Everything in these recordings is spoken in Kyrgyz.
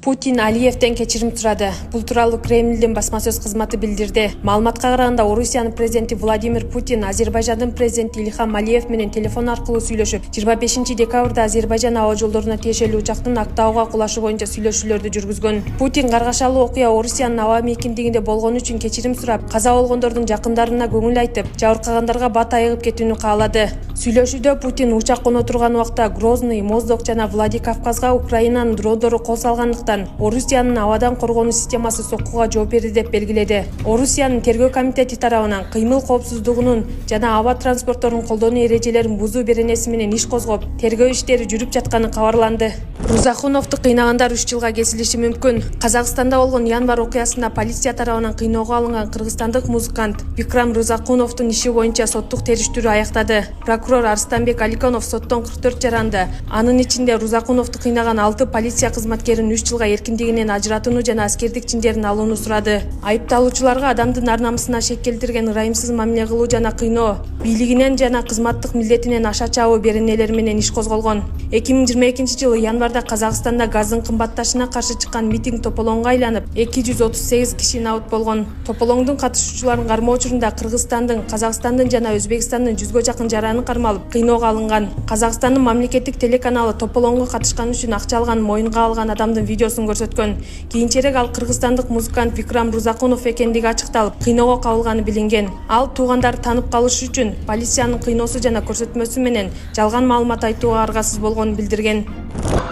Путин Алиевден кечирим сурады. Бул тууралуу Кремлдин басма сөз кызматы билдирди. Маалыматка караганда, Орусиянын президенти Владимир Путин Азербайжандын президенти Ильхам Алиев менен телефон аркылуу сүйлөшүп, 25 декабрда Азербайжан аба жолдоруна тиешелүү учактын Актауга кулашы боюнча сүйлөшүүлөрдү жүргүзгөн. Путин каргашалуу окуя Орусиянын аба мейкиндигинде болгону үчүн кечирим сурап, каза болгондордун жакындарына көңүл айтып, жабыркагандарга бат айыгып кетүүнү каалады. Сүйлөшүүдө Путин учак коно турган убакта Грозный, Моздок жана Владикавказга Украинанын дрондору кол салгандыктан Орусиянын абадан коргонуу системасы соккуга жооп берди деп белгиледи. Орусиянын тергөө комитети тарабынан кыймыл коопсуздугунун жана аба транспортторун колдонуу эрежелерин бузуу беренеси менен иш козгоп, тергөө иштери жүрүп жатканы кабарланды. Рузахуновду кыйнагандар 3 жылга кесилиши мүмкүн. Казакстанда болгон январь окуясында полиция тарабынан кыйноого алынган кыргызстандык музыкант Бикрам Рузахуновдун иши боюнча соттук териштирүү аяктады. Прокурор Арстанбек Аликонов соттон 44 жаранды. Анын ичинде Рузахуновду кыйнаган 6 полиция кызматкерин 3 жылга эркиндигинен ажыратууну жана аскердик чиндерин алууну сурады. Айыпталуучуларга адамдын ар-намысына шек келтирген ырайымсыз мамиле кылуу жана кыйноо, бийлигинен жана кызматтык милдетинен аша чабуу беренелери менен иш козголгон. 2022-жылы январда Казакстанда газдын кымбатташына каршы чыккан митинг тополоңго айланып, 238 киши набыт болгон. Тополоңдун катышуучуларын кармоо учурунда Кыргызстандын, Казакстандын жана Өзбекстандын 100га жакын жараны кармалып, кыйноого алынган. Казакстандын мамлекеттик телеканалы тополоңго катышкан үчүн акча алган моюнга алган адамдын видеосун көрсөткөн. Кийинчерээк ал кыргызстандык музыкант Бикрам Рузакунов экендиги ачыкталып, кыйноого кабылганы билинген. Ал туугандары танып калышы үчүн полициянын кыйноосу жана көрсөтмөсү менен жалган маалымат айтууга аргасыз болгонун билдирген.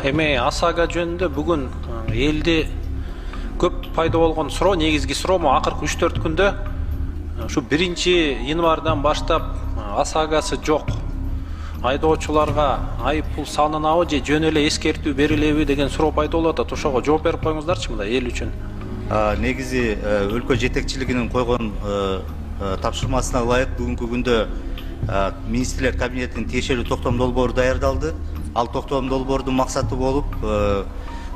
Эми ОСАГО жөнүндө бүгүн элде көп пайда болгон суроо, негизги суроому акыркы 3-4 күндө ушу 1-январдан баштап ОСАГОсы жок айдоочуларга айып пул салынабы же жөн эле эскертүү берилеби деген суроо пайда болуп атат. Ошого жооп берип коюңуздарчы мындай эл үчүн. Негизи өлкө жетекчилигинин койгон тапшырмасына ылайык бүгүнкү күндө министрлер кабинетинин тиешелүү токтом долбоору даярдалды. Ал токтом долбоордун максаты болуп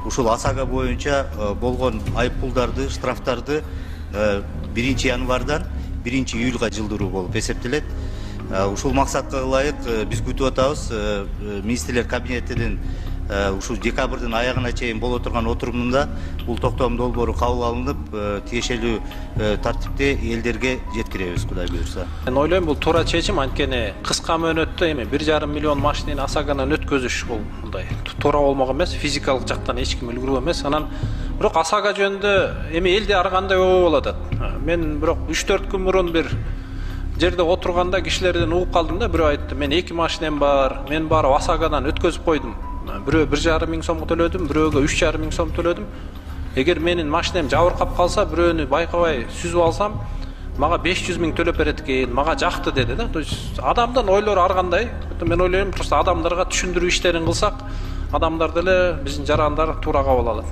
ушул ОСАГО боюнча болгон айып пулдарды, штрафтарды 1-январдан 1-июлга жылдыруу болуп эсептелет. Ушул максатка ылайык биз күтүп атабыз. Министрлер кабинетинин ушул декабрдын аягына чейин боло турган отурумунда бул токтом долбоору кабыл алынып, тиешелүү тартипте элдерге жеткиребиз, Кудай буйрса. Мен ойлойм бул туура чечим, анткени кыска мөөнөттө эми 1,5 миллион машинени ОСАГОнан өткөзүш бул мындай туура болмок эмес, физикалык жактан эч ким үлгүрүү эмес. Анан бирок ОСАГО жөнүндө эми элде ар кандай оо болуп атат. Мен бирок 3-4 күн мурун бир жерде отурганда кишилерден угуп калдым да, бирөө айтты: "Мен 2 машинем бар, мен барып ОСАГОдан өткөзүп койдум. Бирөө 1,5 миң сом төлөдүм, бирөөгө 3,5 миң сом төлөдүм. Эгер менин машинем жабыркап калса, бирөөнү байкабай сүзүп алсам, мага 500 миң төлөп берет экен, мага жакты" деди да. То есть адамдын ойлору ар кандай. Мен ойлойм, просто адамдарга түшүндүрүү иштерин кылсак, адамдар деле биздин жарандар туура кабыл алат.